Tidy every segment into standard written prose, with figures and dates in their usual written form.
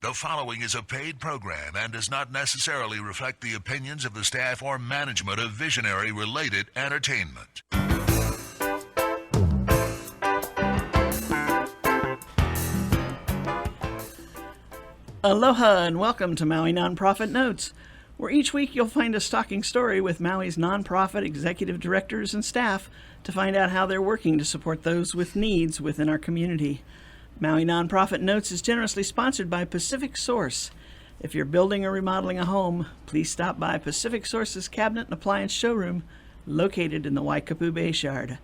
The following is a paid program and does not necessarily reflect the opinions of the staff or management of Visionary-related entertainment. Aloha and welcome to Maui Nonprofit Notes, where each week you'll find a stalking story with Maui's nonprofit executive directors and staff to find out how they're working to support those with needs within our community. Maui Nonprofit Notes is generously sponsored by Pacific Source. If you're building or remodeling a home, please stop by Pacific Source's Cabinet and Appliance Showroom located in the Waikapu Bayshard.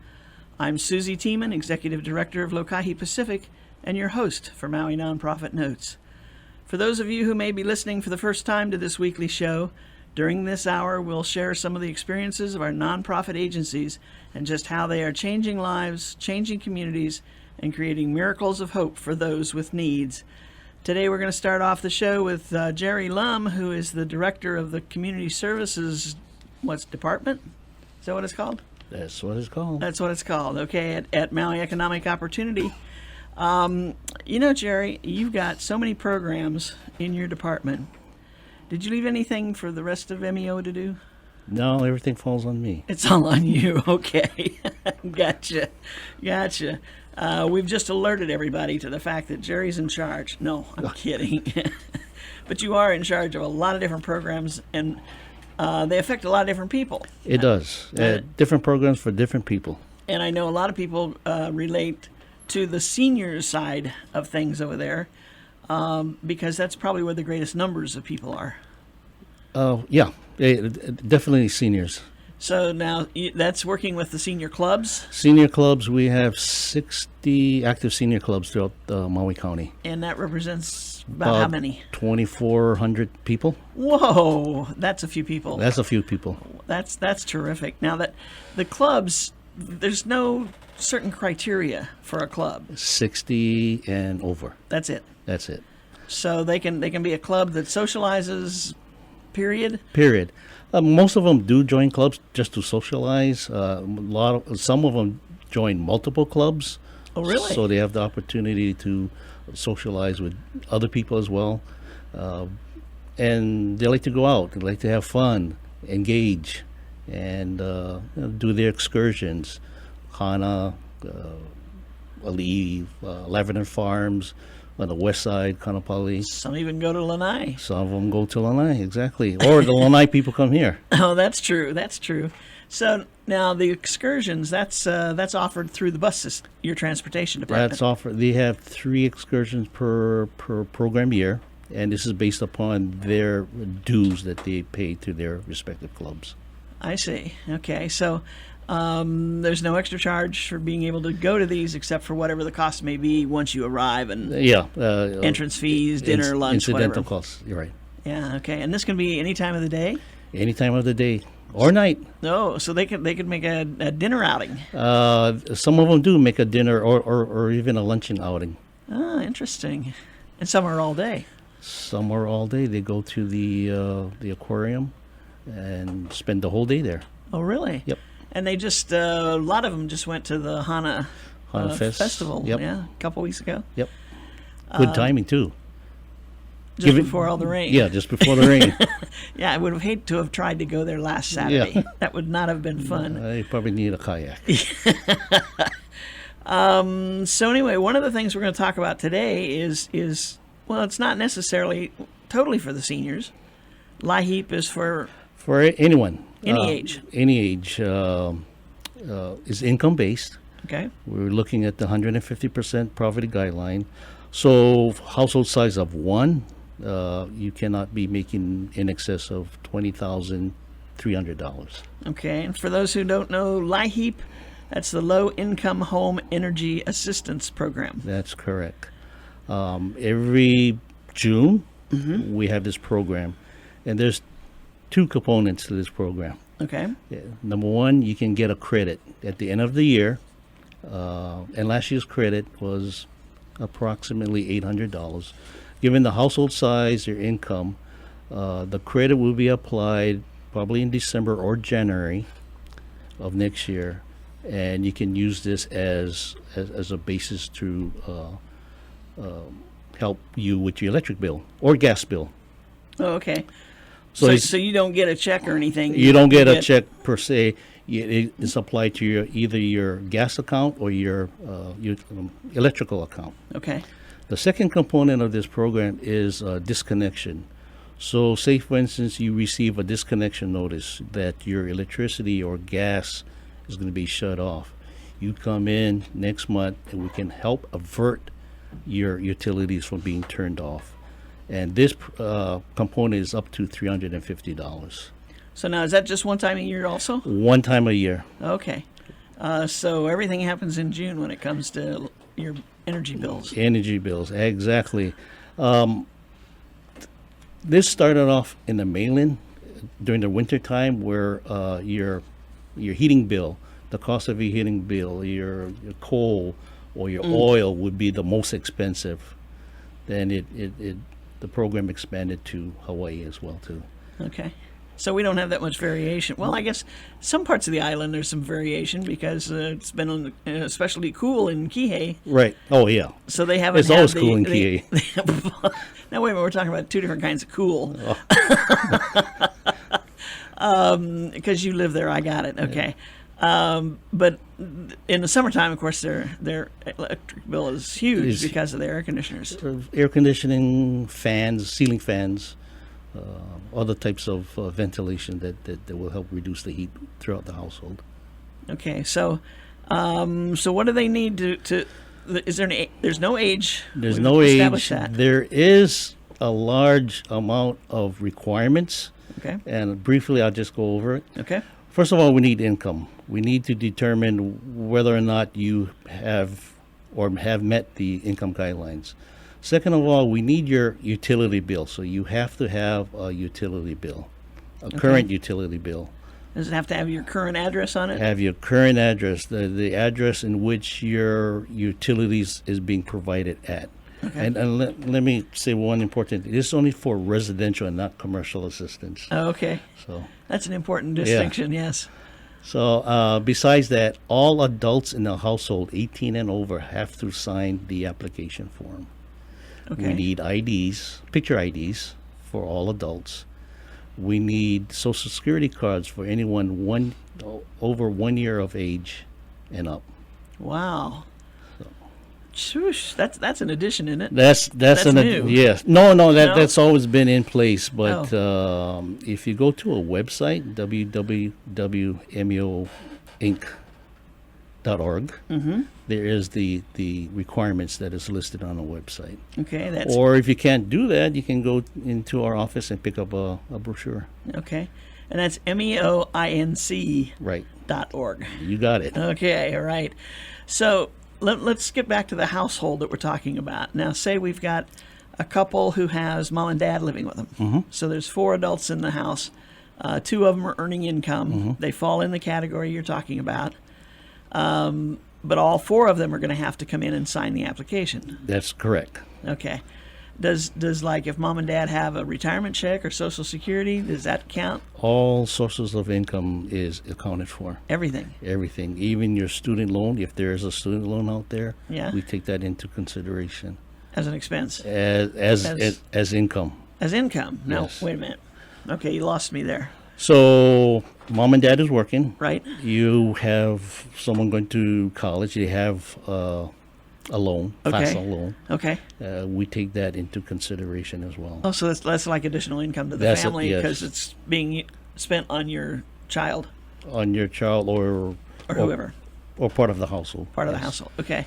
I'm Susie Tiemann, Executive Director of Lokahi Pacific, and your host for Maui Nonprofit Notes. For those of you who may be listening for the first time to this weekly show, during this hour we'll share some of the experiences of our nonprofit agencies and just how they are changing lives, changing communities, and creating miracles of hope for those with needs. Today we're going to start off the show with Jerry Lum, who is the director of the Community Services, department? Is that what it's called? That's what it's called. That's what it's called, okay, at Maui Economic Opportunity. Jerry, you've got so many programs in your department. Did you leave anything for the rest of MEO to do? No, everything falls on me. It's all on you, okay. Gotcha. We've just alerted everybody to the fact that Jerry's in charge. No, I'm kidding. But you are in charge of a lot of different programs, and they affect a lot of different people. It does. Different programs for different people. And I know a lot of people relate to the senior side of things over there, because that's probably where the greatest numbers of people are. Definitely seniors. So now that's working with the senior clubs? Senior clubs, we have 60 active senior clubs throughout Maui County. And that represents about how many? 2,400 people. Whoa, that's a few people. That's a few people. That's terrific. Now that the clubs, there's no certain criteria for a club. 60 and over. That's it. So they can be a club that socializes, period. Most of them do join clubs just to socialize. Some of them join multiple clubs. Oh, really? So they have the opportunity to socialize with other people as well. And they like to go out. They like to have fun, engage, and do their excursions. Hana, Ali'i, Lavender Farms, on the west side, Kanapali. Some even go to Lanai. Some of them go to Lanai, exactly. Or the Lanai people come here. Oh, that's true. So now the excursions, that's offered through the buses, your transportation department. That's offered. They have 3 excursions per program year, and this is based upon their dues that they pay to their respective clubs. I see. Okay, so there's no extra charge for being able to go to these except for whatever the cost may be once you arrive, and entrance fees, dinner, lunch, incidental whatever. Costs. You're right. Yeah. Okay. And this can be any time of the day. Any time of the day or night. No, so they could make a dinner outing. Some of them do make a dinner or even a luncheon outing. Ah, interesting. And some are all day. Some are all day. They go to the aquarium and spend the whole day there. Oh, really? Yep. And they just, a lot of them just went to the Hana Festival, yep. Yeah, a couple weeks ago. Yep. Good timing, too. Just before all the rain. Yeah, just before the rain. Yeah, I would have hated to have tried to go there last Saturday. Yeah. That would not have been fun. You probably need a kayak. So anyway, one of the things we're going to talk about today is it's not necessarily totally for the seniors. LIHEAP is for anyone. Any age. Any age is income-based. Okay. We're looking at the 150% poverty guideline. So household size of 1, you cannot be making in excess of $20,300. Okay. And for those who don't know, LIHEAP, that's the Low Income Home Energy Assistance Program. That's correct. Every June, we have this program. And there's 2 components to this program. Okay. Number 1, you can get a credit at the end of the year. And last year's credit was approximately $800. Given the household size, your income, the credit will be applied probably in December or January of next year. And you can use this as a basis to help you with your electric bill or gas bill. Oh, okay. So So, it's- so you don't get a check or anything. You don't get a check per se. It's applied to either your gas account or your electrical account. Okay. The second component of this program is disconnection. So, say for instance, you receive a disconnection notice that your electricity or gas is going to be shut off. You come in next month and we can help avert your utilities from being turned off. And this component is up to $350. So now, is that just one time a year also? One time a year. Okay. So everything happens in June when it comes to your energy bills. Energy bills, exactly. This started off in the mainland during the winter time, where your heating bill, the cost of your heating bill, your coal or your oil would be the most expensive. Then the program expanded to Hawaii as well too. Okay. So we don't have that much variation. Well, I guess some parts of the island there's some variation because it's been especially cool in Kihei. Right. Oh yeah. So they haven't. It's had always the- cool in they- Kihei. Now wait a minute, we're talking about two different kinds of cool. Because you live there, I got it. Okay. But in the summertime, of course, their electric bill is huge Is- because of the air conditioners. Air conditioning, fans, ceiling fans, other types of ventilation that will help reduce the heat throughout the household. Okay, so what do they need to is there there's no age? There's We've no established age. that. There is a large amount of requirements, Okay. and briefly I'll just go over it. Okay. First of all, we need income. We need to determine whether or not you have or have met the income guidelines. Second of all, we need your utility bill. So you have to have a utility bill, a current utility bill. Does it have to have your current address on it? Have your current address, the address in which your utilities is being provided at. Okay. And let me say one important thing. This is only for residential and not commercial assistance. Oh, okay. So, That's an important distinction, yes. besides that, all adults in the household 18 and over have to sign the application form. Okay. We need IDs, picture IDs for all adults. We need Social Security cards for anyone over 1 year of age and up. Wow. Shoosh, that's an addition, isn't it? That's new. yes. No, No? that's always been in place. But if you go to a website, www.meoinc.org, there is the requirements that is listed on the website. Okay, that's Or if you can't do that, you can go into our office and pick up a brochure. okay. And that's MEOINC.org. Right. .org. You got it. Okay, all right. So let's get back to the household that we're talking about. Now, say we've got a couple who has mom and dad living with them. Mm-hmm. So there's 4 adults in the house. 2 of them are earning income. Mm-hmm. They fall in the category you're talking about. But all 4 of them are going to have to come in and sign the application. That's correct. Okay. Does like if mom and dad have a retirement check or Social Security, does that count? All sources of income is accounted for. Everything. Everything, even your student loan, if there is a student loan out there, Yeah. we take that into consideration As an expense. as income. As income. Now, Yes. wait a minute. Okay, you lost me there. So, mom and dad is working. Right? You have someone going to college. They have a loan, Okay. FAFSA loan. Okay. We take that into consideration as well. Oh, so that's like additional income to the That's it, family yes. because it's being spent on your child On your child or whoever, or part of the household. part of the Yes. household. Okay.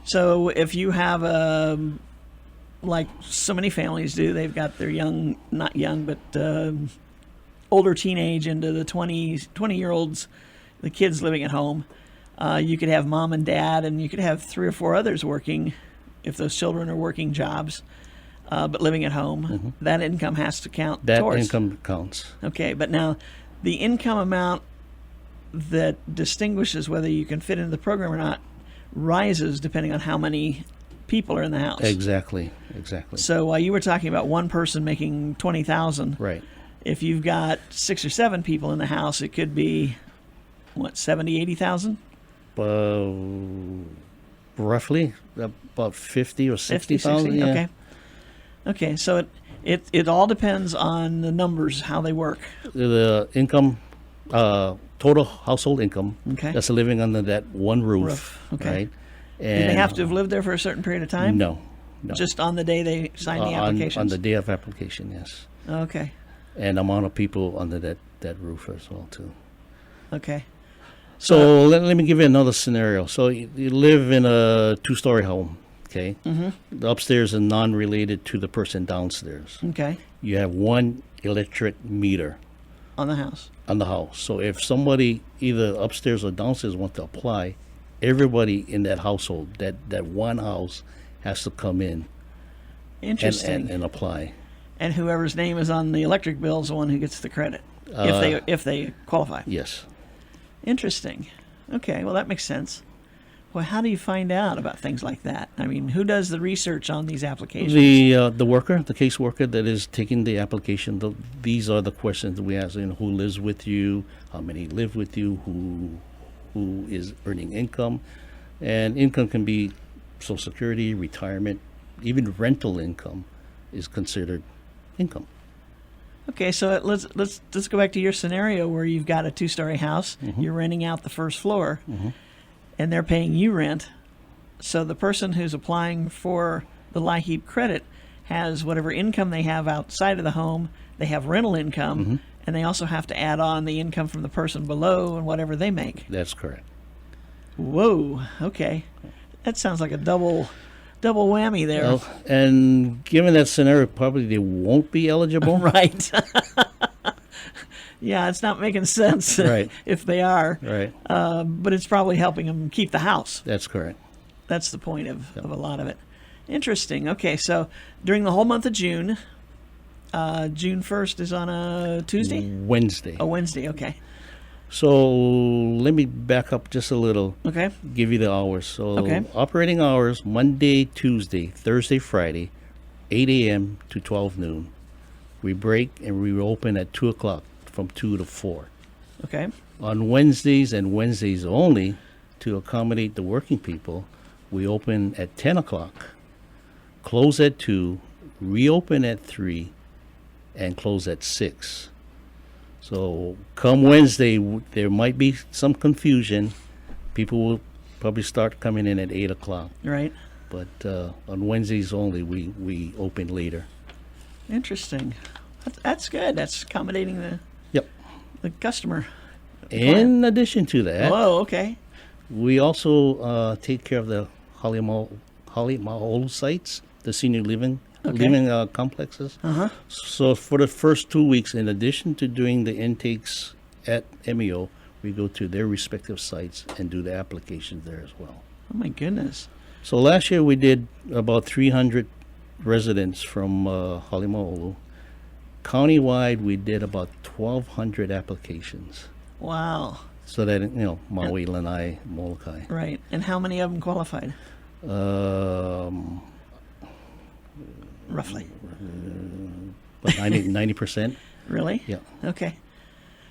So if you have like so many families do, they've got their not young, but older teenage into the 20-year-olds, the kids living at home. You could have mom and dad, and you could have 3 or 4 others working if those children are working jobs, but living at home. That income has to count That towards. income counts. Okay, but now the income amount that distinguishes whether you can fit into the program or not rises depending on how many people are in the house. Exactly. So while you were talking about one person making 20,000, Right. if you've got 6 or 7 people in the house, it could be what, 70, 80,000? Roughly about 50 or 50, 60,000. 60? Yeah. Okay. Okay, so it all depends on the numbers, how they work. The income, total household income. Okay. That's living under that one roof. Okay. Right. Do they have to have lived there for a certain period of time? No. No. Just on the day they sign the on applications? the day of application, yes. Okay. And amount of people under that roof as well too. Okay. So let me give you another scenario. So you live in a 2-story home, okay? The upstairs is non-related to the person downstairs. Okay. You have one electric meter On the house. on the house. So if somebody either upstairs or downstairs want to apply, everybody in that household, that one house, has to come in Interesting. and apply. And whoever's name is on the electric bill is the one who gets the credit, if they qualify. Yes. Interesting. Okay, well that makes sense. Well, how do you find out about things like that? I mean, who does the research on these applications? The worker, the case worker that is taking the application. These are the questions that we ask. Who lives with you? How many live with you? Who is earning income? And income can be Social Security, retirement, even rental income is considered income. Okay, so let's go back to your scenario where you've got a 2-story house. You're renting out the first floor, and they're paying you rent. So the person who's applying for the LIHEAP credit has whatever income they have outside of the home. They have rental income, and they also have to add on the income from the person below and whatever they make. That's correct. Whoa. Okay, that sounds like a double whammy there. Well, and given that scenario, probably they won't be eligible. Right. Yeah, it's not making sense Right. if they are. Right. But it's probably helping them keep the house. That's correct. That's the point of a lot of it. Interesting. Okay, so during the whole month of June, June 1st is on a Tuesday? Wednesday. A Wednesday, okay. So let me back up just a little. Okay. Give you the hours. So Okay. operating hours, Monday, Tuesday, Thursday, Friday, 8 a.m. to 12 noon. We break and we open at 2 o'clock from 2 to 4. Okay. On Wednesdays and Wednesdays only, to accommodate the working people, we open at 10 o'clock, close at 2, reopen at 3, and close at 6. So come Wednesday, there might be some confusion. People will probably start coming in at 8 o'clock. Right. But on Wednesdays only, we open later. Interesting. That's good. That's accommodating Yep. the customer. In addition to that, Oh, okay. we also take care of the Halemaulu sites, the senior living complexes. So for the first 2 weeks, in addition to doing the intakes at MEO, we go to their respective sites and do the applications there as well. Oh, my goodness. So last year we did about 300 residents from Halemaulu. Countywide, we did about 1,200 applications. Wow. So that, Maui, Lanai, Molokai. Right. And how many of them qualified? Roughly. About 90%. Really? Yeah. Okay.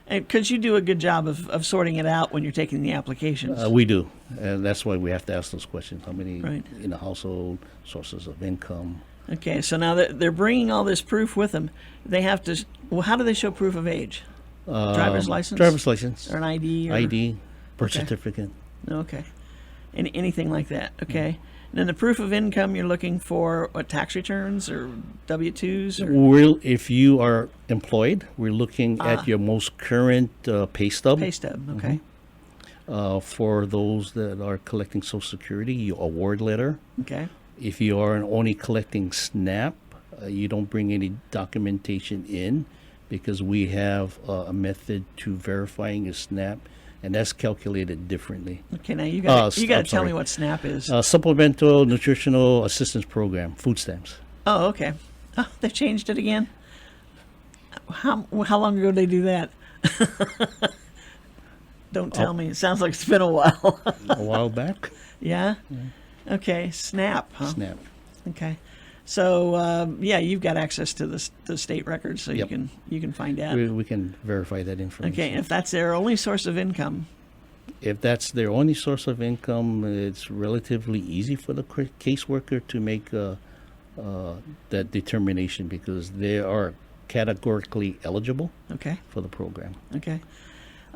And could you do a good job of sorting it out when you're taking the applications? We do. And that's why we have to ask those questions. How many Right. in the household, sources of income. Okay, so now that they're bringing all this proof with them, they have to. Well, how do they show proof of age? Driver's license? Driver's license. Or an ID? Or, ID, birth Okay. certificate. Okay. Anything like that? Okay. And then the proof of income, you're looking for what, tax returns or W-2s? Or If you are employed, we're looking at your most current pay stub. pay stub? Okay. For those that are collecting Social Security, your award letter. Okay. If you are only collecting SNAP, you don't bring any documentation in because we have a method to verifying your SNAP, and that's calculated differently. Okay, now you got to tell sorry. me what SNAP is. Supplemental Nutritional Assistance Program, food stamps. Oh, okay. Oh, they changed it again? How long ago did they do that? Don't tell me. It sounds like it's been a while. A while back. Yeah? Okay, SNAP, huh? SNAP. Okay. So, you've got access to the state records, so Yep. you can find out. We can verify that information. Okay, if that's their only source of income, If that's their only source of income, it's relatively easy for the caseworker to make that determination because they are categorically eligible Okay. for the program. Okay.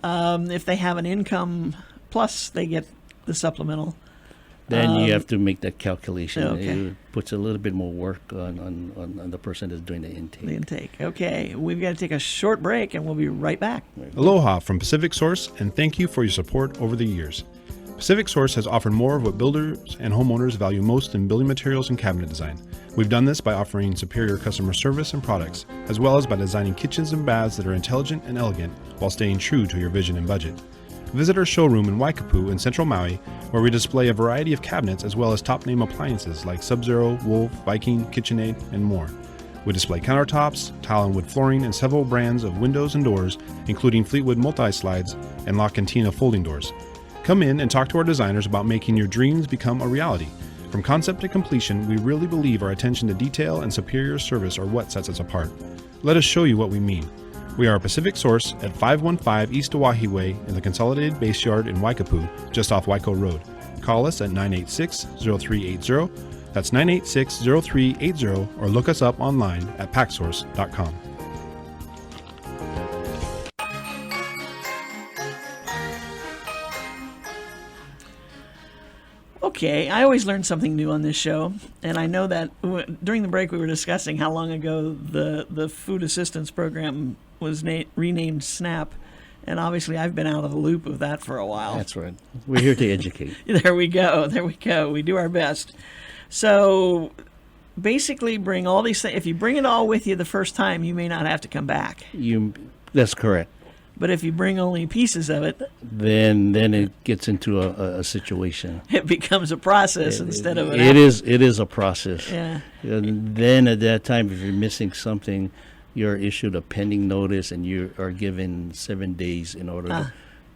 If they have an income plus they get the supplemental. Then you have to make that calculation. Okay. It puts a little bit more work on the person that's doing the intake. The intake. Okay. We've got to take a short break and we'll be right back. Aloha from Pacific Source, and thank you for your support over the years. Pacific Source has offered more of what builders and homeowners value most in building materials and cabinet design. We've done this by offering superior customer service and products, as well as by designing kitchens and baths that are intelligent and elegant while staying true to your vision and budget. Visit our showroom in Waikapu in central Maui, where we display a variety of cabinets as well as top-name appliances like Sub-Zero, Wolf, Viking, KitchenAid, and more. We display countertops, tile and wood flooring, and several brands of windows and doors, including Fleetwood multi-slides and La Cantina folding doors. Come in and talk to our designers about making your dreams become a reality. From concept to completion, we really believe our attention to detail and superior service are what sets us apart. Let us show you what we mean. We are a Pacific Source at 515 East Oahe Way in the Consolidated Base Yard in Waikapu, just off Waiko Road. Call us at 986-0380. That's 986-0380, or look us up online at packsource.com. Okay, I always learn something new on this show, and I know that during the break we were discussing how long ago the food assistance program was renamed SNAP, and obviously I've been out of the loop of that for a while. That's right. We're here to educate. There we go. We do our best. So basically bring all these things. If you bring it all with you the first time, you may not have to come back. That's correct. But if you bring only pieces of it, then it gets into a situation. it becomes a process instead of an It is a process. Yeah. And then at that time, if you're missing something, you're issued a pending notice, and you are given 7 days in order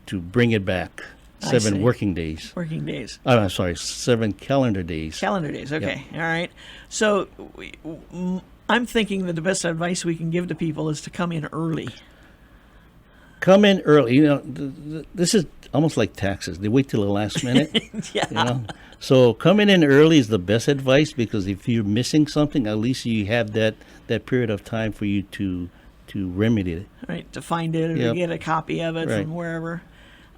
to bring it back. I 7 see. working days. Working days. I'm sorry, 7 calendar days. Calendar days. Okay. All right. So I'm thinking that the best advice we can give to people is to come in early. Come in early. You know, this is almost like taxes. They wait till the last minute. Yeah. You know? So coming in early is the best advice, because if you're missing something, at least you have that period of time for you to remedy it. Right. To find it or Yep. to get a copy of it Right. from wherever.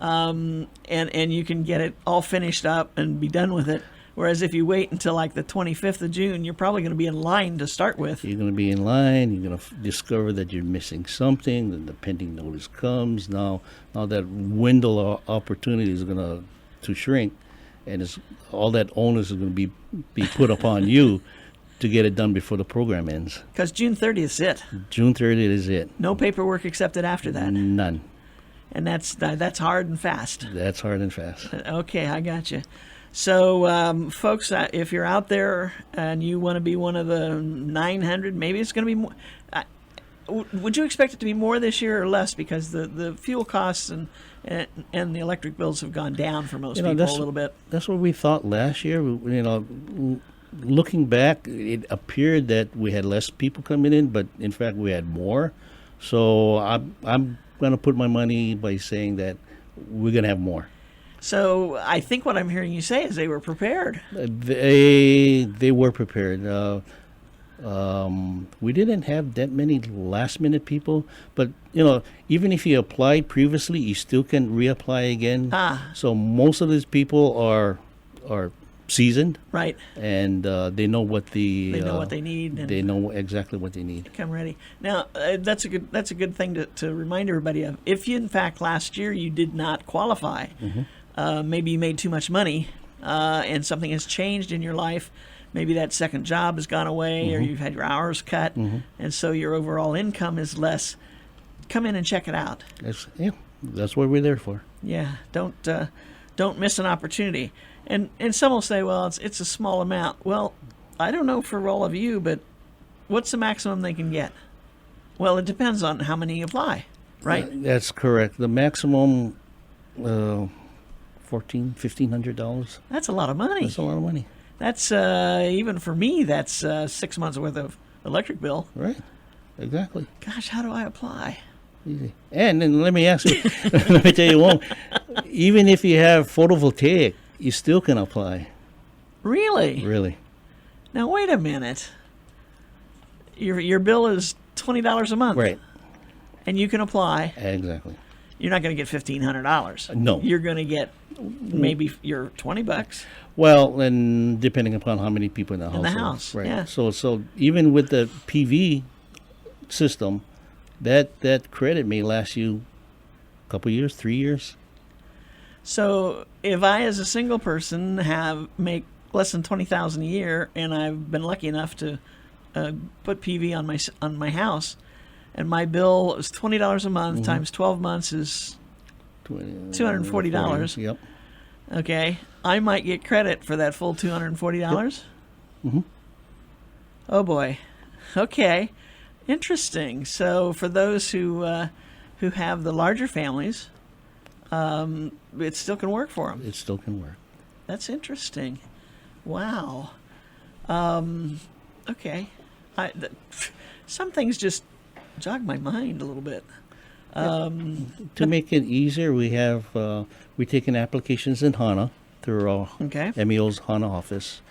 And you can get it all finished up and be done with it. Whereas if you wait until like the 25th of June, you're probably going to be in line to start with. You're going to be in line. You're going to discover that you're missing something. Then the pending notice comes. Now that window of opportunity is going to shrink, and all that onus is going to be put upon you to get it done before the program ends. Because June 30th is it. June 30th is it. No paperwork accepted after that. None. And that's hard and fast. That's hard and fast. Okay, I got you. So, folks, if you're out there and you want to be one of the 900, maybe it's going to be more. Would you expect it to be more this year or less? Because the fuel costs and the electric bills have gone down for most people a little bit. That's what we thought last year. Looking back, it appeared that we had less people coming in, but in fact we had more. So I'm going to put my money by saying that we're going to have more. So I think what I'm hearing you say is they were prepared. They were prepared. We didn't have that many last-minute people, but even if you applied previously, you still can reapply again. So most of these people are seasoned, right? And they know what they know what they need. And they know exactly what they need. Come ready. Now that's a good thing to remind everybody of. If you, in fact, last year you did not qualify. Mm-hmm. Maybe you made too much money, and something has changed in your life. Maybe that second job has gone away, or you've had your hours cut, and so your overall income is less. Come in and check it out. That's what we're there for. Yeah, don't miss an opportunity. And some will say, well, it's a small amount. Well, I don't know for all of you, but what's the maximum they can get? Well, it depends on how many apply, right? That's correct. The maximum. $1,500. That's a lot of money. That's a lot of money. That's even for me. That's 6 months worth of electric bill. Right. Exactly. Gosh, how do I apply? Easy. And then let me ask you, let me tell you one. Even if you have photovoltaic, you still can apply. Really? Really. Now wait a minute. Your bill is $20 a month, Right. and you can apply. Exactly. You're not going to get $1,500. No. You're going to get maybe your $20. Well, and depending upon how many people in the house. In the house, right? yeah. So even with the PV system, that credit may last you a couple years, 3 years. So if I, as a single person, make less than $20,000 a year, and I've been lucky enough to put PV on my house, and my bill is $20 a month times 12 months is $240. Yep. Okay, I might get credit for that full $240. Mhm. Oh boy. Okay, interesting. So for those who have the larger families, it still can work for them. It still can work. That's interesting. Wow. Okay. Some things just jog my mind a little bit. To make it easier, we taking applications in HANA through our Okay. MEO's HANA office,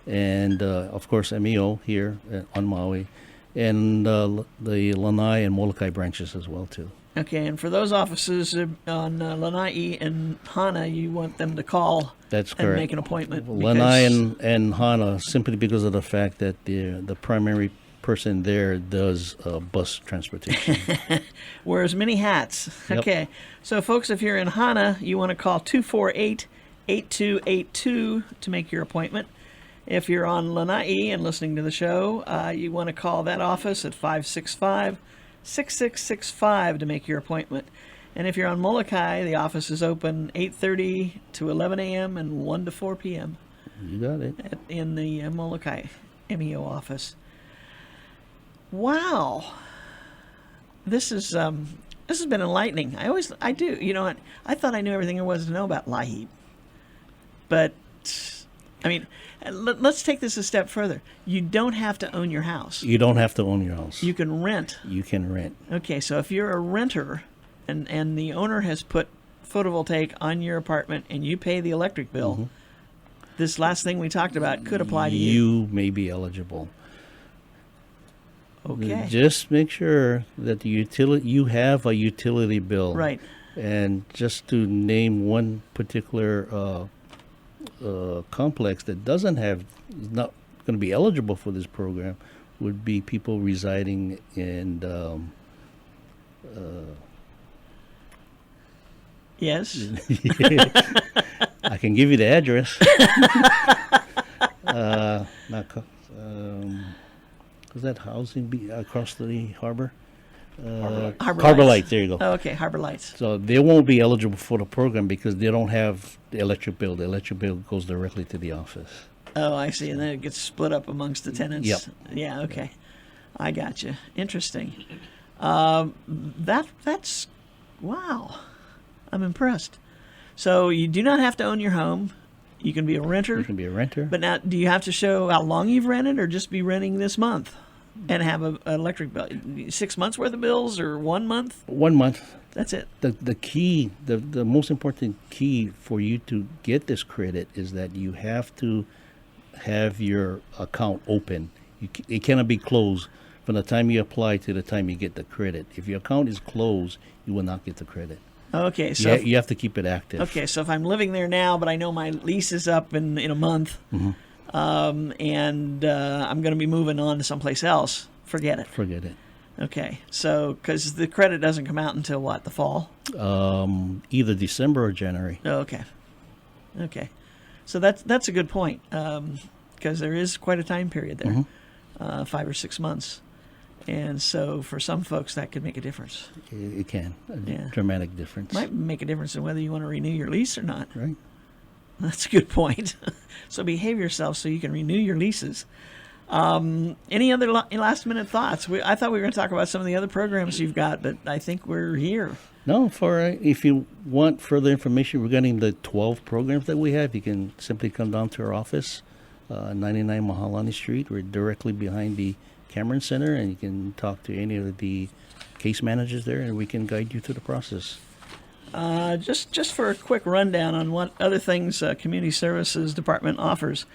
and of course MEO here on Maui, and the Lanai and Molokai branches as well too. Okay, and for those offices on Lanai and Hana, you want them to call That's and correct. make an appointment. Lanai because- and HANA, simply because of the fact that the primary person there does bus transportation. Wears many hats. Yep. Okay, so folks, if you're in Hana, you want to call 248-8282 to make your appointment. If you're on Lanai and listening to the show, you want to call that office at 565-6665 to make your appointment. And if you're on Molokai, the office is open 8:30 to 11 a.m. and 1 to 4 p.m. You got it. in the Molokai MEO office. Wow, this has been enlightening. I do. You know what? I thought I knew everything there was to know about LIHEAP, but I mean, let's take this a step further. You don't have to own your house. You don't have to own your house. You can rent. You can rent. Okay, so if you're a renter and the owner has put photovoltaic on your apartment and you pay the electric bill, this last thing we talked about could apply to you. You may be eligible. Okay. Just make sure that you have a utility bill. Right. And just to name one particular complex that is not going to be eligible for this program, would be people residing in Yes. I can give you the address. Was that housing across the harbor? Harbor Lights. There you go. Oh, okay, Harbor Lights. So they won't be eligible for the program because they don't have the electric bill. The electric bill goes directly to the office. Oh, I see. And then it gets split up amongst the tenants. Yep. Yeah, okay. I got you. Interesting. That's wow. I'm impressed. So you do not have to own your home. You can be a renter. You can be a renter. But now, do you have to show how long you've rented, or just be renting this month and have an electric bill? 6 months worth of bills, or 1 month? 1 month. That's it. The key, the most important key for you to get this credit is that you have to have your account open. It cannot be closed from the time you apply to the time you get the credit. If your account is closed, you will not get the credit. Okay, so You have to keep it active. okay, so if I'm living there now, but I know my lease is up in a month, and I'm going to be moving on to someplace else, forget it. Forget it. Okay, so because the credit doesn't come out until what, the fall? Either December or January. Oh, okay. So that's a good point, because there is quite a time period there, 5 or 6 months. And so for some folks, that could make a difference. It can. A Yeah. dramatic difference. Might make a difference in whether you want to renew your lease or not. Right? That's a good point. So behave yourself so you can renew your leases. Any other last minute thoughts? I thought we were going to talk about some of the other programs you've got, but I think we're here. No, if you want further information regarding the 12 programs that we have, you can simply come down to our office, 99 Mahalani Street. We're directly behind the Cameron Center, and you can talk to any of the case managers there, and we can guide you through the process. Just for a quick rundown on what other things Community Services Department offers.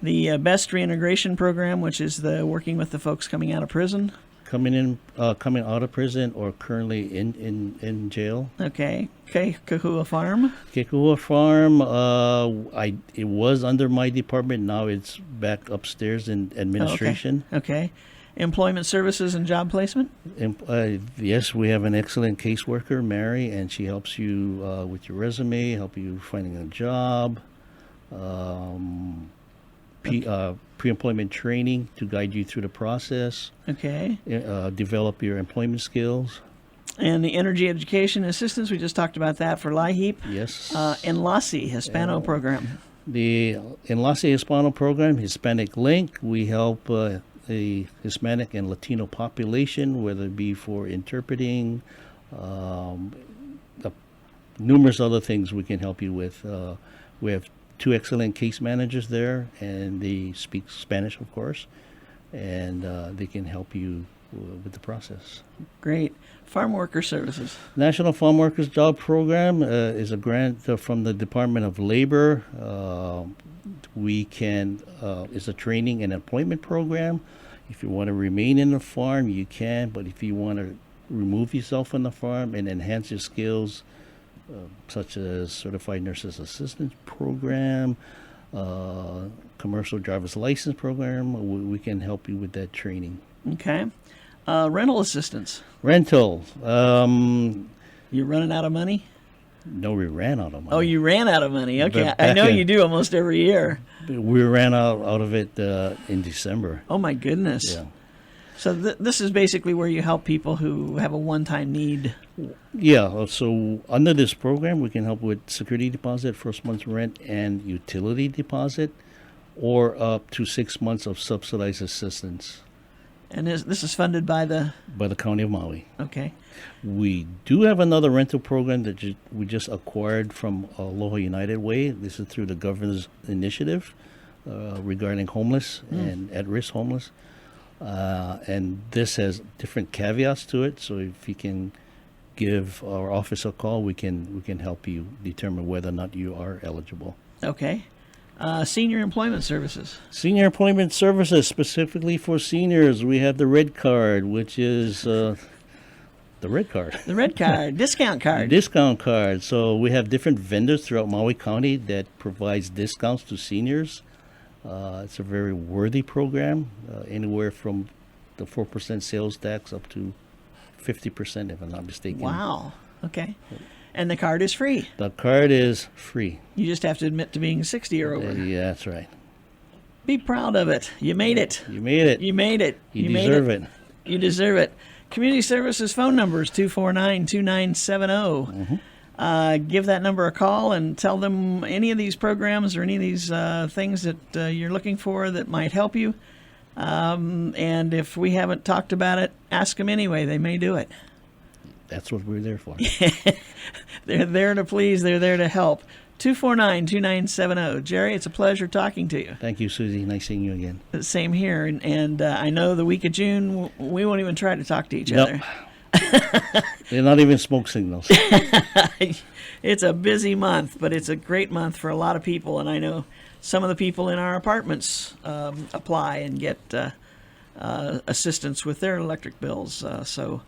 The BEST reintegration program, which is the working with the folks coming out of prison. Coming out of prison or currently in jail. Okay. Kahua Farm. Kekua Farm, it was under my department. Now it's back upstairs in administration. Okay. Employment Services and Job Placement. Yes, we have an excellent caseworker, Mary, and she helps you with your resume, help you finding a job, pre-employment training to guide you through the process. Okay. Develop your employment skills. And the Energy Education Assistance, we just talked about that for LIHEAP. Yes. Enlace Hispano program. The Enlace Hispano program, Hispanic Link, we help the Hispanic and Latino population, whether it be for interpreting, numerous other things we can help you with. We have 2 excellent case managers there, and they speak Spanish, of course, and they can help you with the process. Great. Farm Worker Services. National Farm Workers Job Program is a grant from the Department of Labor. It's a training and employment program. If you want to remain in the farm, you can, but if you want to remove yourself from the farm and enhance your skills, such as Certified Nurses Assistant Program, Commercial Driver's License Program, we can help you with that training. Okay. Rental assistance. Rental. You running out of money? No, we ran out of money. Oh, you ran out of money. Okay. But I know back you do almost every year. We ran out of it in December. Oh, my goodness. Yeah. So this is basically where you help people who have a one-time need. Yeah, so under this program, we can help with security deposit, first month's rent, and utility deposit, or up to 6 months of subsidized assistance. And this is funded by the County of Maui. Okay. We do have another rental program that we just acquired from Aloha United Way. This is through the governor's initiative regarding homeless and at-risk homeless. And this has different caveats to it. So if you can give our office a call, we can help you determine whether or not you are eligible. Okay. Senior Employment Services. Senior Employment Services, specifically for seniors, we have the Red Card, which is the Red Card. The Red Card, discount card. Discount card. So we have different vendors throughout Maui County that provides discounts to seniors. It's a very worthy program, anywhere from the 4% sales tax up to 50%, if I'm not mistaken. Wow. Okay. And the card is free. The card is free. You just have to admit to being 60 or over. Yeah, that's right. Be proud of it. You made it. You made it. You made it. You deserve it. You deserve it. Community Services phone number is 249-2970. Give that number a call and tell them any of these programs or any of these things that you're looking for that might help you. And if we haven't talked about it, ask them anyway. They may do it. That's what we're there for. They're there to please. They're there to help. 249-2970. Jerry, it's a pleasure talking to you. Thank you, Susie. Nice seeing you again. Same here. And I know the week of June, we won't even try to talk to each other. They're not even smoke signals. It's a busy month, but it's a great month for a lot of people. And I know some of the people in our apartments apply and get assistance with their electric bills. So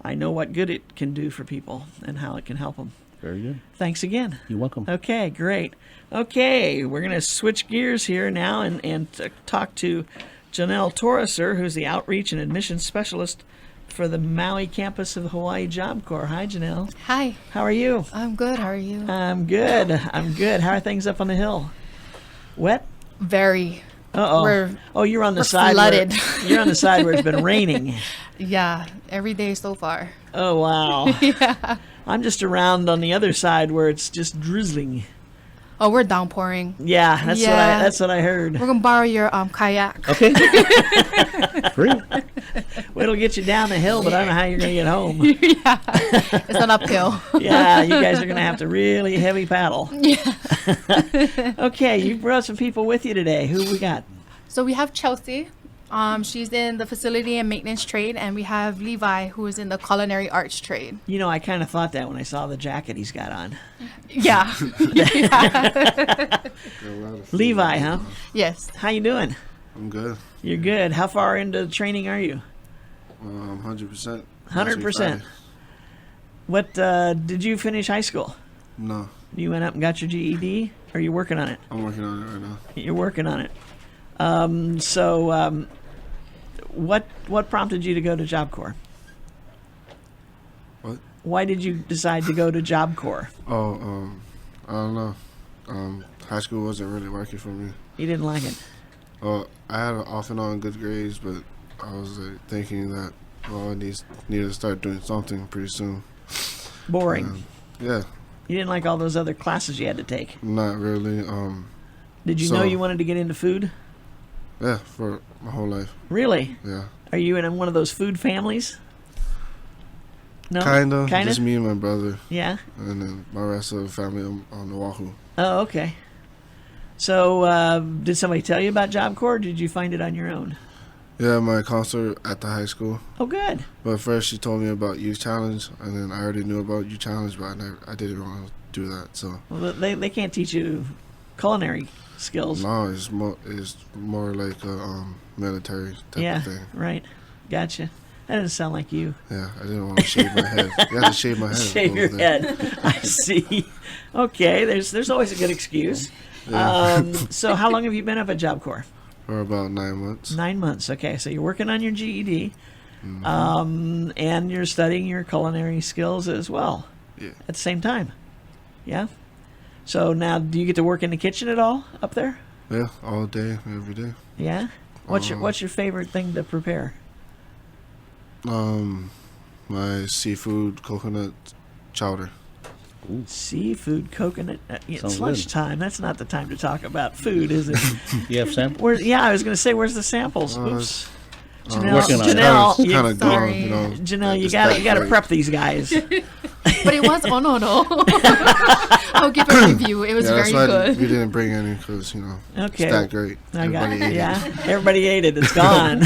I know what good it can do for people and how it can help them. Very good. Thanks again. You're welcome. Okay, great. Okay, we're going to switch gears here now and talk to Janelle Torreser, who's the Outreach and Admissions Specialist for the Maui campus of the Hawaii Job Corps. Hi, Janelle. Hi. How are you? I'm good. How are you? I'm good. How are things up on the hill? Wet? Very. Uh-oh. You're on the we're side flooded. You're on the side where it's been raining. Yeah, every day so far. Oh, wow. Yeah. I'm just around on the other side where it's just drizzling. Oh, we're downpouring. Yeah, that's what I heard. We're gonna borrow your kayak. Okay. Free. Well, it'll get you down the hill, but I don't know how you're gonna get home. Yeah, it's an uphill. Yeah, you guys are gonna have to really heavy paddle. Yeah. Okay, you brought some people with you today. Who we got? So we have Chelsea. She's in the facility and maintenance trade, and we have Levi, who is in the culinary arts trade. You know, I kind of thought that when I saw the jacket he's got on. Yeah. Levi, huh? Yes. How you doing? I'm good. You're good. How far into training are you? 100%. 100%. What did you finish high school? No, You went up and got your GED, or you working on it? I'm working on it right now. You're working on it. What prompted you to go to Job Corps? What? Why did you decide to go to Job Corps? Oh, I don't know. High school wasn't really working for me. You didn't like it. Well, I had off and on good grades, but I was thinking that I need to start doing something pretty soon. Boring. Yeah, You didn't like all those other classes you had to take. not really. Did you know you wanted to get into food? Yeah, for my whole life. Really? Yeah, Are you in one of those food families? No. kinda. Kinda. Just me and my brother, Yeah. and then my rest of the family on Oahu. Oh, okay. So, did somebody tell you about Job Corps, or did you find it on your own? Yeah, my counselor at the high school. Oh, good. But first, she told me about Youth Challenge, and then I already knew about Youth Challenge, but I didn't want to do that. So Well, they can't teach you culinary skills. now it's more like a military type Yeah, of thing. right. Gotcha. That doesn't sound like you. Yeah, I didn't want to shave my head. You have to shave my head. Shave over your there. head. I see. Okay, there's always a good excuse. So how long have you been up at Job Corps? For about 9 months. 9 months. Okay, so you're working on your GED, Mm-hmm. and you're studying your culinary skills as well Yeah. at the same time. Yeah. So now, do you get to work in the kitchen at all up there? Yeah, all day, every day. Yeah. What's your favorite thing to prepare? My seafood coconut chowder. Seafood, coconut. It's Sounds good. lunchtime. That's not the time to talk about food, is it? You have samples? I was going to say, where's the samples? Oops. working on it. Janelle, It's kind of gone, sorry. you know. Janelle, you It's got that to great. prep these guys. But it was no. I'll give a review. It was Yeah, that's very why good. we didn't bring any because, Okay. it's that great. I got Everybody it. ate it. Yeah, everybody ate it. It's gone.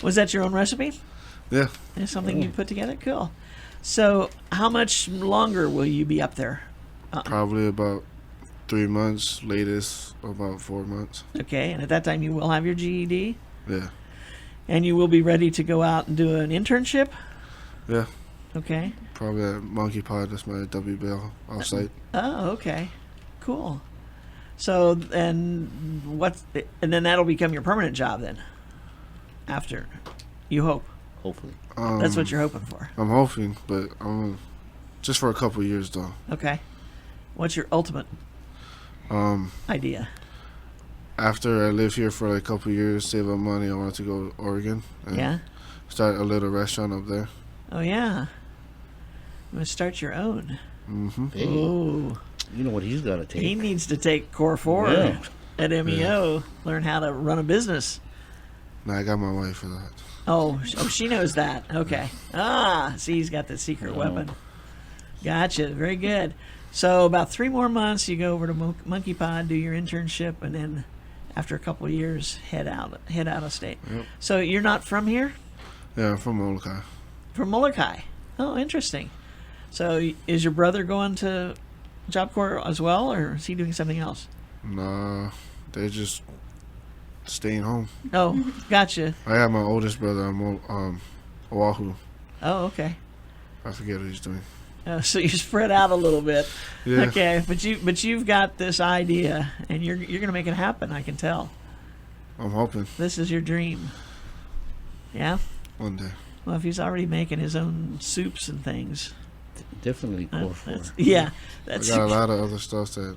Was that your own recipe? Yeah. Is something you put together? Cool. So, how much longer will you be up there? Probably about 3 months, latest about 4 months. Okay, and at that time you will have your GED, Yeah. and you will be ready to go out and do an internship. Yeah. Okay. Probably at Monkey Pod. That's my WBL offsite. Oh, okay. Cool. So, and then that'll become your permanent job then. After, you hope. Hopefully. That's what you're hoping for. I'm hoping, but I'm just for a couple years though. Okay. What's your ultimate idea? After I live here for like a couple years, save up money, I want to go to Oregon and Yeah. start a little restaurant up there. Oh yeah. I'm gonna start your own. Mm-hmm. Hey, Ooh. you know what he's got to take. He needs to take Core 4 Yeah. at MEO, learn how to run a business. Now I got my wife for that. Oh, she knows that. Okay. See, he's got the secret weapon. Gotcha. Very good. So about 3 more months, you go over to Monkey Pod, do your internship, and then after a couple of years, head out of state. Yep. So you're not from here? Yeah, I'm from Molokai. From Molokai. Oh, interesting. So is your brother going to Job Corps as well, or is he doing something else? Nah, they just staying home. Oh, gotcha. I have my oldest brother on Oahu. Oh, okay. I forget what he's doing. So you're spread out a little bit. Yeah. Okay, but you've got this idea, and you're gonna make it happen. I can tell. I'm hoping This is your dream. Yeah. one day. Well, if he's already making his own soups and things, Definitely core 4. yeah, I that's got a lot of other stuff that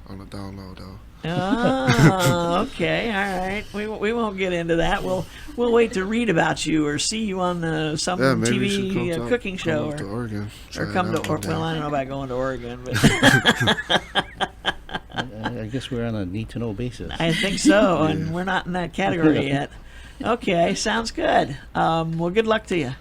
on the download though. Oh, okay, all right. We won't get into that. We'll wait to read about you or see you on some Yeah, maybe you should TV come cooking show, come to Oregon. or Try it come out to. one day. Well, I don't know about going to Oregon, but I guess we're on a need to know basis. I think so, and we're not in that category yet. Okay, sounds good. Well, good luck to you.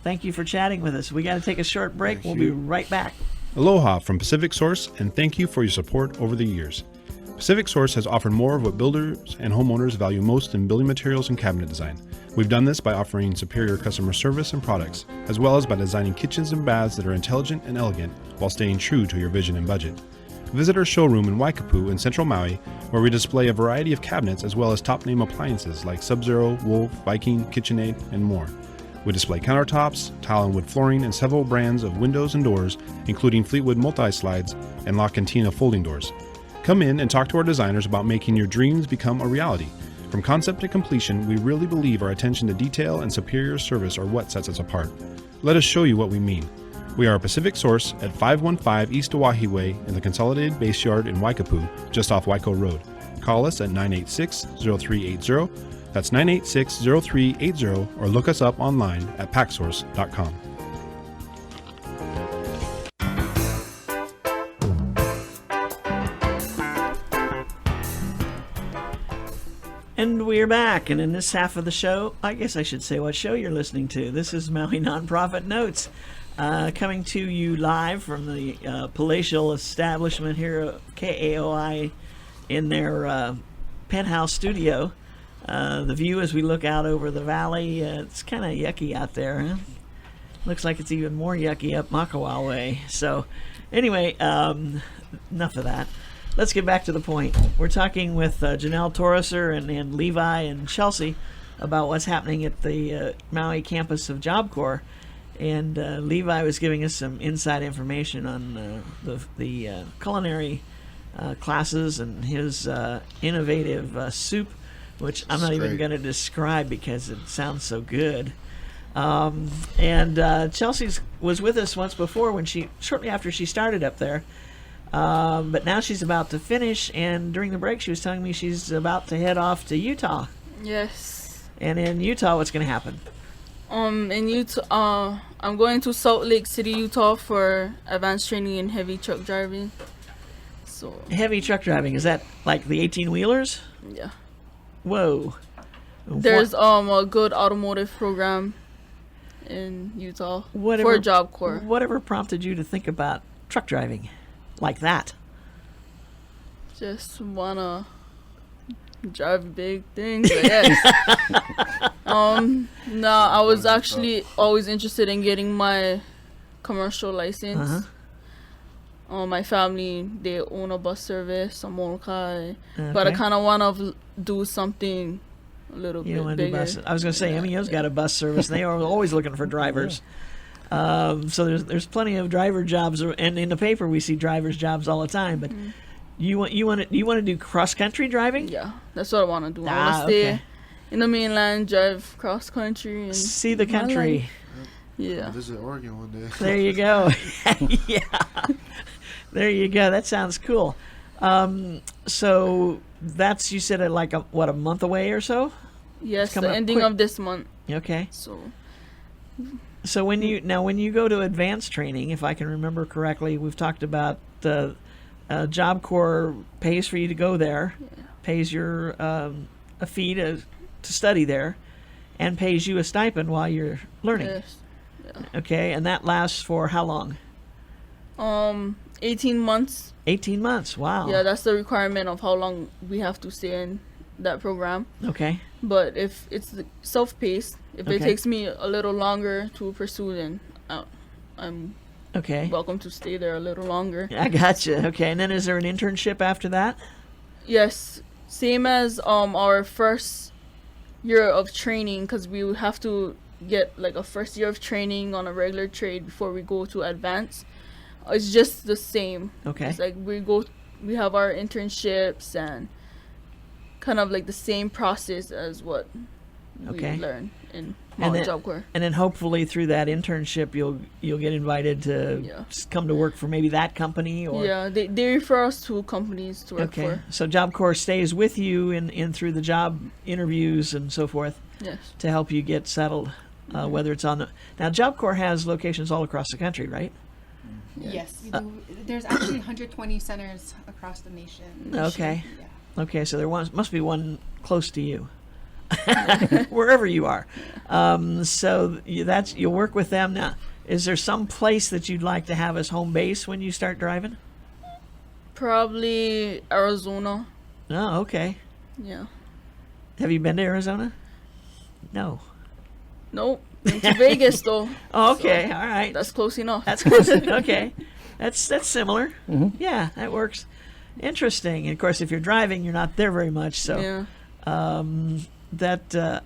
Thank you for chatting with us. We got to take a short break. Thank We'll be you. right back. Aloha from Pacific Source, and thank you for your support over the years. Pacific Source has offered more of what builders and homeowners value most in building materials and cabinet design. We've done this by offering superior customer service and products, as well as by designing kitchens and baths that are intelligent and elegant while staying true to your vision and budget. Visit our showroom in Waikapu in central Maui, where we display a variety of cabinets as well as top-name appliances like Sub-Zero, Wolf, Viking, KitchenAid, and more. We display countertops, tile and wood flooring, and several brands of windows and doors, including Fleetwood multi-slides and La Cantina folding doors. Come in and talk to our designers about making your dreams become a reality. From concept to completion, we really believe our attention to detail and superior service are what sets us apart. Let us show you what we mean. We are a Pacific Source at 515 East Oahe Way in the Consolidated Base Yard in Waikapu, just off Waiko Road. Call us at 986-0380. That's 986-0380, or look us up online at packsource.com. And we're back, and in this half of the show, I guess I should say what show you're listening to. This is Maui Nonprofit Notes, coming to you live from the palatial establishment here at KAOI in their penthouse studio. The view as we look out over the valley, it's kind of yucky out there. Huh? Looks like it's even more yucky up Makawa way. So anyway, enough of that. Let's get back to the point. We're talking with Janelle Torreser and Levi and Chelsea about what's happening at the Maui campus of Job Corps. And Levi was giving us some inside information on the culinary classes and his innovative soup, which I'm not even going to describe because it sounds so good. And Chelsea was with us once before when shortly after she started up there. But now she's about to finish, and during the break she was telling me she's about to head off to Utah. Yes. And in Utah, what's going to happen? In Utah, I'm going to Salt Lake City, Utah for advanced training in heavy truck driving. So. Heavy truck driving, is that like the 18-wheelers? Yeah. Whoa. There's a good automotive program in Utah for Job Corps. Whatever prompted you to think about truck driving like that? Just wanna drive big things, I guess. No, I was actually always interested in getting my commercial license. My family, they own a bus service, a Molokai, but I kind of want to do something a little bit bigger. I was going to say, MEO's got a bus service. They are always looking for drivers. So there's plenty of driver jobs, and in the paper we see drivers jobs all the time. But you want to do cross country driving? Yeah, that's what I want to do. I want to stay in the mainland, drive cross country, and see the country. Yeah. I'll visit Oregon one day. There you go. Yeah, there you go. That sounds cool. So that's, you said, like a month away or so? Yes, the ending of this month. Okay. So when you go to advanced training, if I can remember correctly, we've talked about the Job Corps pays for you to go there, pays your a fee to study there, and pays you a stipend while you're learning. Yes. Yeah. Okay, and that lasts for how long? 18 months. 18 months. Wow. Yeah, that's the requirement of how long we have to stay in that program. Okay. But if it's self-paced, if it takes me a little longer to pursue, then I'm welcome to stay there a little longer. I gotcha. Okay, and then is there an internship after that? Yes, same as our first year of training, because we would have to get like a first year of training on a regular trade before we go to advance. It's just the same. Okay. It's like we have our internships and kind of like the same process as what we learn in Maui Job Corps. And then hopefully through that internship you'll get invited to come to work for maybe that company, or they refer us to companies to work for. So Job Corps stays with you in through the job interviews and so forth. Yes. To help you get settled, whether it's on now Job Corps has locations all across the country, right? Yes, we do. There's actually 120 centers across the nation. Okay. Yeah. Okay, so there must be one close to you, wherever you are. So you'll work with them now. Is there some place that you'd like to have as home base when you start driving? Probably Arizona. Oh, okay. Yeah. Have you been to Arizona? No. Nope. Been to Vegas though. Oh, okay. All right. That's close enough. That's close. Okay. That's similar. Mhm. Yeah, that works. Interesting. And of course, if you're driving, you're not there very much. So yeah. yeah,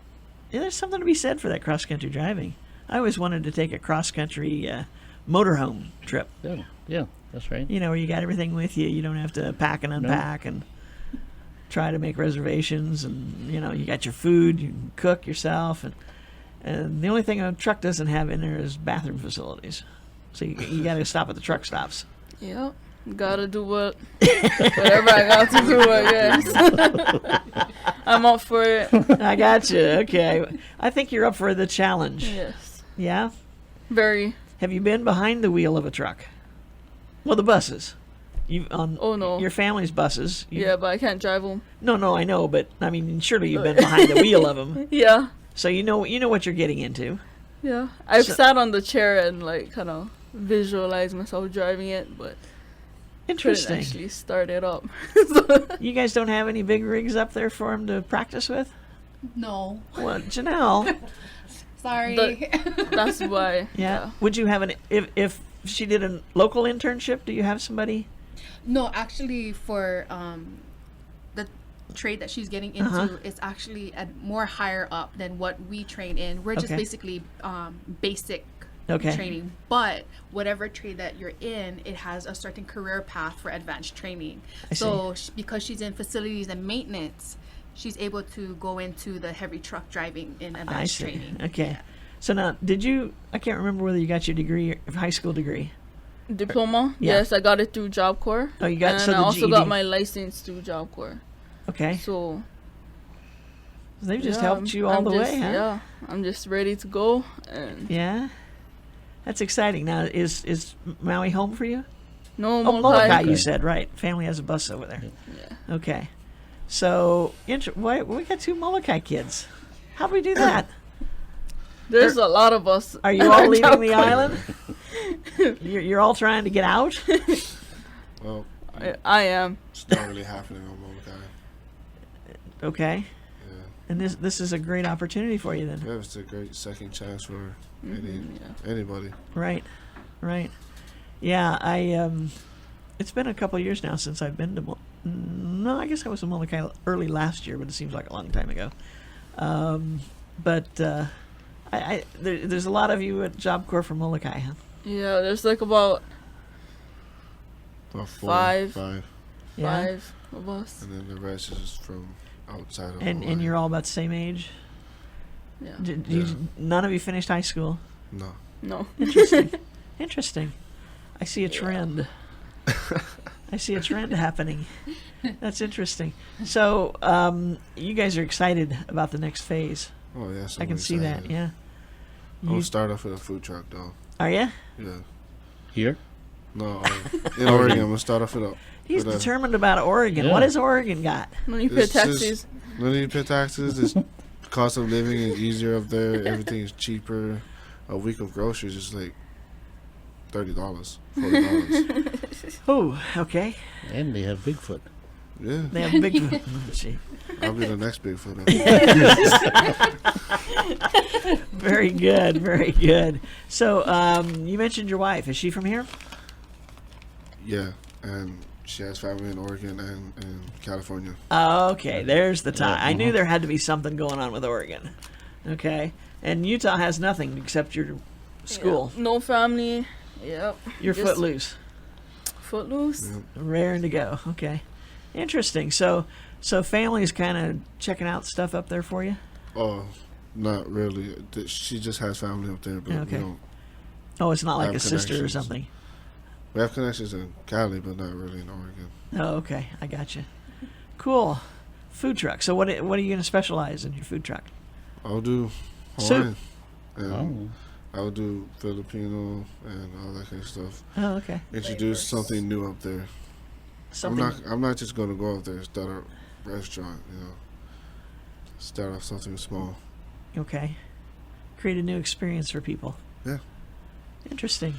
there's something to be said for that cross country driving. I always wanted to take a cross country motorhome trip. Yeah, that's right. You know, where you got everything with you. You don't have to pack and unpack and try to make reservations. And you know, you got your food. You can cook yourself. And the only thing a truck doesn't have in there is bathroom facilities. So you got to stop at the truck stops. Yep. Gotta do whatever I got to do, I guess. I'm up for it. I got you. Okay. I think you're up for the challenge. Yes. Yeah? Very. Have you been behind the wheel of a truck? Well, the buses. Oh, no. Your family's buses. Yeah, but I can't drive them. No, I know, but I mean, surely you've been behind the wheel of them. Yeah. So you know what you're getting into. Yeah. I've sat on the chair and like kind of visualize myself driving it, but Interesting. couldn't actually start it up. You guys don't have any big rigs up there for him to practice with? No. Well, Janelle. Sorry. That's why. Yeah. Would you have if she did a local internship? Do you have somebody? No, actually, for the trade that she's getting into, it's actually more higher up than what we train in. We're just Okay. basically basic Okay. training. But whatever trade that you're in, it has a certain career path for advanced training. So because she's in facilities and maintenance, she's able to go into the heavy truck driving in advanced training. Okay. Yeah. So now, I can't remember whether you got your degree, high school degree. Diploma? Yeah. Yes, I got it through Job Corps. Oh, you got and so I the also GED. got my license through Job Corps. Okay. So They've just yeah, helped you all the way, huh? Yeah, I'm just ready to go. And Yeah. That's exciting. Now, is Maui home for you? no, Oh, Molokai, Molokai. you said, right. Family has a bus over there. Yeah. Okay. So, why we got 2 Molokai kids. How'd we do that? There's a lot of us. Are you all leaving the island? You're all trying to get out? Well, I am. it's not really happening on Molokai. Okay. Yeah. And this is a great opportunity for you then. Yeah, it's a great second chance for Yeah. anybody. Right. Yeah, it's been a couple of years now since I've been to no, I guess I was in Molokai early last year, but it seems like a long time ago. But there's a lot of you at Job Corps from Molokai, huh? Yeah, there's like about About Five. Yeah. 5 of us. And then the rest is from outside of And Hawaii. you're all about the same age? Yeah. None of you finished high school? No. No. Interesting. I see a trend. I see a trend happening. That's interesting. So, you guys are excited about the next phase. Oh, yes. I can see that, yeah. I'll start off with a food truck, though. Are you? Yeah. Here? No, in Oregon. I'm going to start off with a... He's with a- determined about Oregon. Yeah. What has Oregon got? No need to pay It's just- taxes. No need to pay taxes. The cost of living is easier up there. Everything is cheaper. A week of groceries is like $30, $40. Oh, okay. And they have Bigfoot. Yeah, They have big. Gee. I'll be the next Bigfoot. Very good, very good. So, you mentioned your wife. Is she from here? Yeah, and she has family in Oregon and California. Okay, there's the tie. I knew there had to be something going on with Oregon. Okay, and Utah has nothing except your school. Yeah. No family. Yep. You're Just footloose, Footloose. Yeah. raring to go. Okay, interesting. So family's kind of checking out stuff up there for you. Oh, not really. She just has family up there, but Okay. we don't. Oh, it's not like Have a sister or connections. something. We have connections in Cali, but not really in Oregon. Oh, okay, I got you. Cool. Food truck. So what are you going to specialize in your food truck? I'll do Soup. Hawaiian. And Oh. I'll do Filipino and all that kind of stuff. Oh, okay. Introduce something new up there. Something. I'm not just gonna go up there and start a restaurant, Start off something small. Okay. Create a new experience for people. Yeah. Interesting.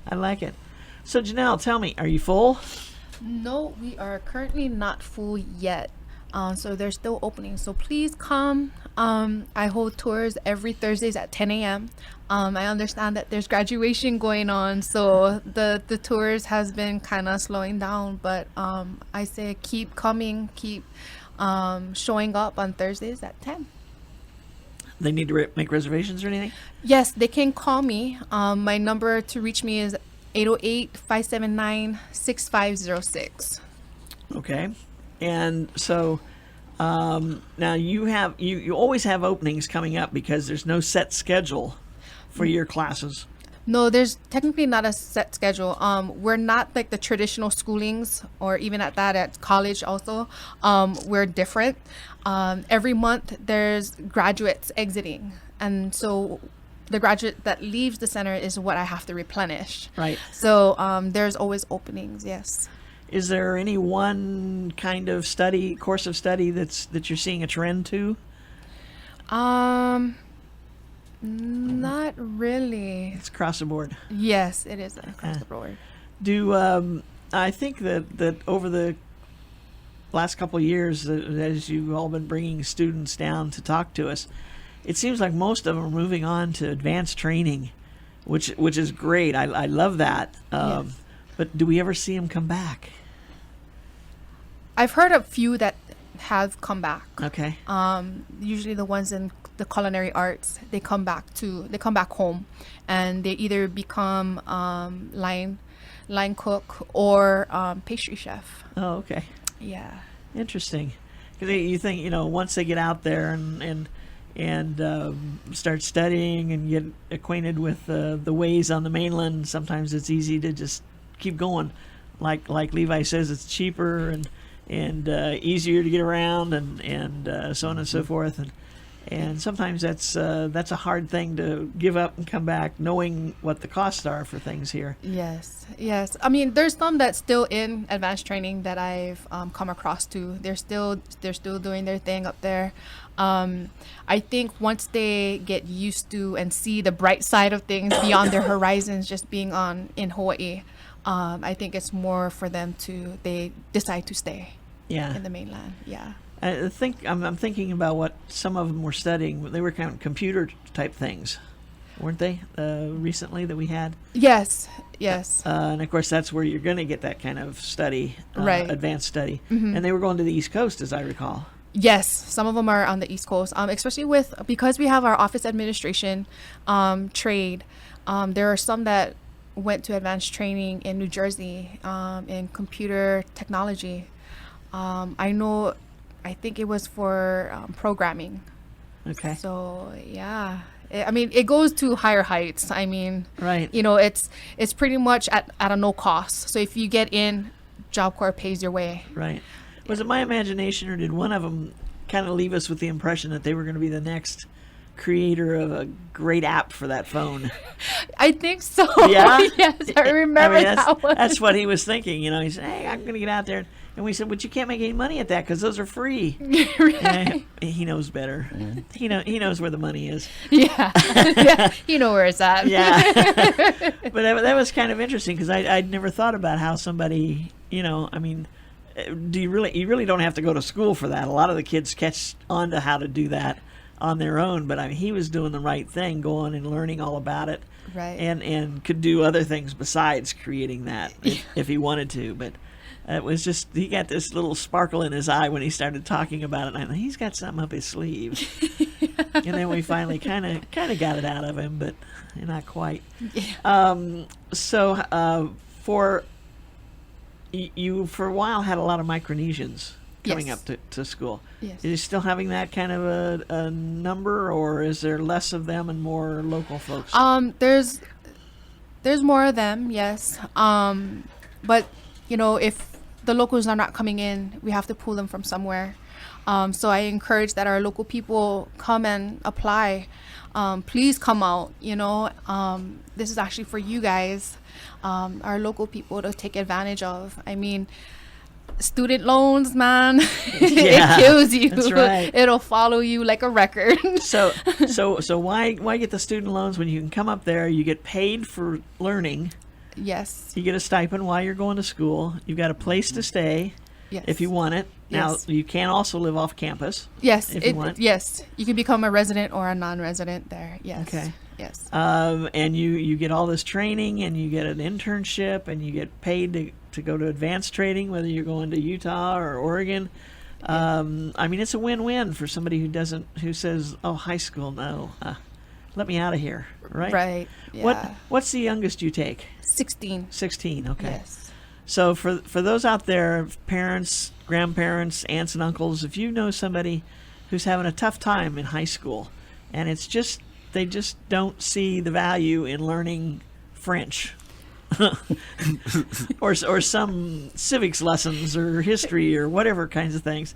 I like it. So Janelle, tell me, are you full? No, we are currently not full yet. So there's still openings. So please come. I hold tours every Thursdays at 10 a.m. I understand that there's graduation going on, so the tours has been kind of slowing down. But I say keep coming, keep showing up on Thursdays at 10. They need to make reservations or anything? Yes, they can call me. My number to reach me is 808-579-6506. Okay. And so now you always have openings coming up because there's no set schedule for your classes. No, there's technically not a set schedule. We're not like the traditional schoolings, or even at college also. We're different. Every month there's graduates exiting, and so the graduate that leaves the center is what I have to replenish. Right. So there's always openings. Yes. Is there any one kind of course of study that you're seeing a trend to? Not really. It's across the board. Yes, it is across the board. I think that over the last couple of years, as you've all been bringing students down to talk to us, it seems like most of them are moving on to advanced training, which is great. I love that. Yes. But do we ever see them come back? I've heard a few that have come back. Okay. Usually the ones in the culinary arts, they come back home, and they either become line cook or pastry chef. Oh, okay. Yeah. Interesting. Because you think, once they get out there and start studying and get acquainted with the ways on the mainland, sometimes it's easy to just keep going. Like Levi says, it's cheaper and easier to get around and so on and so forth. And sometimes that's a hard thing to give up and come back, knowing what the costs are for things here. Yes. I mean, there's some that's still in advanced training that I've come across too. They're still doing their thing up there. I think once they get used to and see the bright side of things beyond their horizons, just being in Hawaii, I think it's more for them they decide to stay. Yeah. In the mainland. Yeah. I think I'm thinking about what some of them were studying. They were kind of computer type things, weren't they? Recently that we had. Yes. And of course that's where you're going to get that kind of study, right? Advanced study. Mm-hmm. And they were going to the East Coast, as I recall. Yes, some of them are on the East Coast. Especially because we have our office administration trade. There are some that went to advanced training in New Jersey in computer technology. I think it was for programming. Okay. So yeah, it goes to higher heights. Right. It's pretty much at a no cost. So if you get in, Job Corps pays your way. Right. Was it my imagination, or did one of them kind of leave us with the impression that they were going to be the next creator of a great app for that phone? I think so. Yeah. Yes, I remember that one. That's what he was thinking. He said, "Hey, I'm going to get out there." And we said, "But you can't make any money at that because those are free." Right. He knows better. Mm-hmm. He knows where the money is. Yeah. Yeah. You know where it's at. Yeah. But that was kind of interesting because I'd never thought about how somebody, you really don't have to go to school for that. A lot of the kids catch on to how to do that on their own. But he was doing the right thing, going and learning all about it. Right. And could do other things besides creating that if he wanted to. But it was just, he got this little sparkle in his eye when he started talking about it. And I thought, he's got something up his sleeve. And then we finally kind of got it out of him, but not quite. Yeah. For you, for a while, had a lot of Micronesians coming Yes. up to school. Yes. Is still having that kind of a number, or is there less of them and more local folks? There's more of them, yes. But if the locals are not coming in, we have to pull them from somewhere. So I encourage that our local people come and apply. Please come out. This is actually for you guys, our local people, to take advantage of. Student loans, man, Yeah, it kills you. that's right. It'll follow you like a record. So why get the student loans when you can come up there, you get paid for learning, Yes. You get a stipend while you're going to school. You've got a place to stay Yes. if you want it. Now, Yes. you can also live off campus. Yes. if you want. Yes. You can become a resident or a non-resident there. Yes. Okay. Yes. And you get all this training, and you get an internship, and you get paid to go to advanced training, whether you're going to Utah or Oregon. I mean, it's a win-win for somebody who says, "Oh, high school, no, let me out of here." Right. Right. Yeah. What's the youngest you take? 16. 16. Okay. Yes. So for those out there, parents, grandparents, aunts and uncles, if you know somebody who's having a tough time in high school, and they just don't see the value in learning French or some civics lessons or history or whatever kinds of things,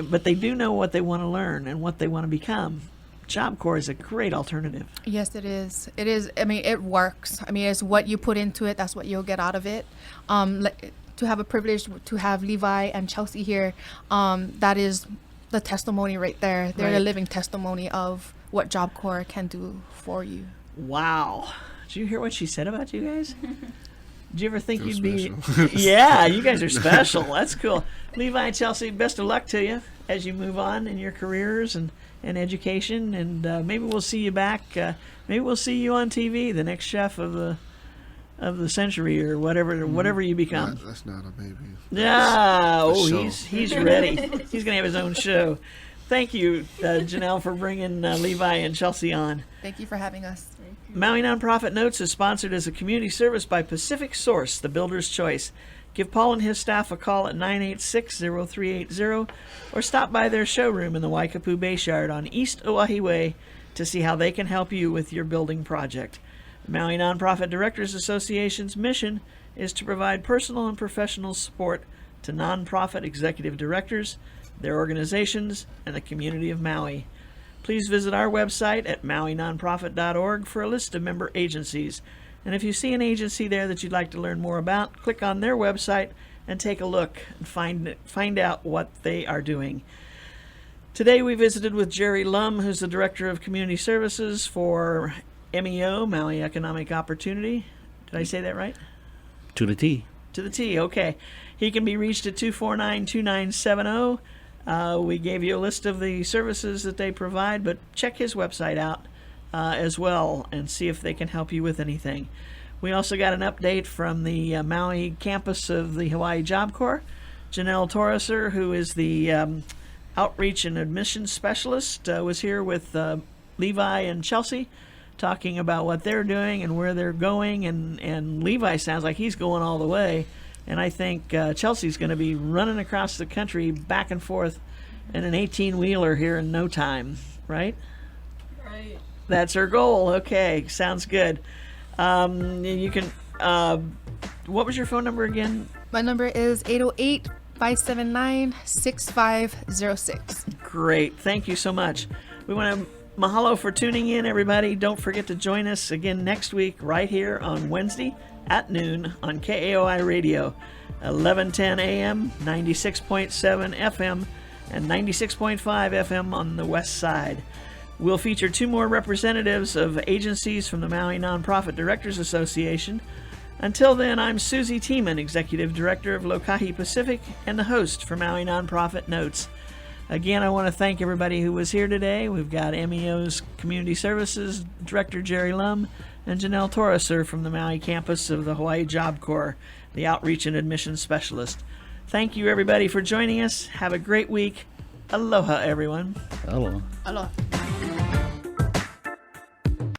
but they do know what they want to learn and what they want to become. Job Corps is a great alternative. Yes, it is. It is. I mean, it works. I mean, it's what you put into it. That's what you'll get out of it. To have a privilege to have Levi and Chelsea here, that is the testimony right there. They're Right. a living testimony of what Job Corps can do for you. Wow. Did you hear what she said about you guys? Did you ever think Feel you'd be... special. Yeah, you guys are special. That's cool. Levi and Chelsea, best of luck to you as you move on in your careers and education. And maybe we'll see you back. Maybe we'll see you on TV, the next chef of the century or whatever you become. That's not a maybe. Yeah. For Oh, sure. he's ready. He's going to have his own show. Thank you, Janelle, for bringing Levi and Chelsea on. Thank you for having us. Maui Nonprofit Notes is sponsored as a community service by Pacific Source, the builder's choice. Give Paul and his staff a call at 986-0380 or stop by their showroom in the Waikapu Bayshard on East Oahe Way to see how they can help you with your building project. Maui Nonprofit Directors Association's mission is to provide personal and professional support to nonprofit executive directors, their organizations, and the community of Maui. Please visit our website at mauinonprofit.org for a list of member agencies. And if you see an agency there that you'd like to learn more about, click on their website and take a look and find out what they are doing. Today we visited with Jerry Lum, who's the Director of Community Services for MEO, Maui Economic Opportunity. Did I say that right? To the T. To the T, okay. He can be reached at 249-2970. We gave you a list of the services that they provide, but check his website out as well and see if they can help you with anything. We also got an update from the Maui campus of the Hawaii Job Corps. Janelle Torreser, who is the Outreach and Admissions Specialist, was here with Levi and Chelsea talking about what they're doing and where they're going, and Levi sounds like he's going all the way. And I think Chelsea's going to be running across the country back and forth in an 18-wheeler here in no time, right? Right. That's her goal. Okay, sounds good. You can. What was your phone number again? My number is 808-579-6506. Great. Thank you so much. We want to mahalo for tuning in, everybody. Don't forget to join us again next week right here on Wednesday at noon on KAOI Radio, 1110 AM, 96.7 FM, and 96.5 FM on the west side. We'll feature two more representatives of agencies from the Maui Nonprofit Directors Association. Until then, I'm Susie Tiemann, Executive Director of Lokahi Pacific and the host for Maui Nonprofit Notes. Again, I want to thank everybody who was here today. We've got MEO's Community Services Director Jerry Lum and Janelle Torreser from the Maui campus of the Hawaii Job Corps, the Outreach and Admissions Specialist. Thank you, everybody, for joining us. Have a great week. Aloha, everyone. Hello. Aloha.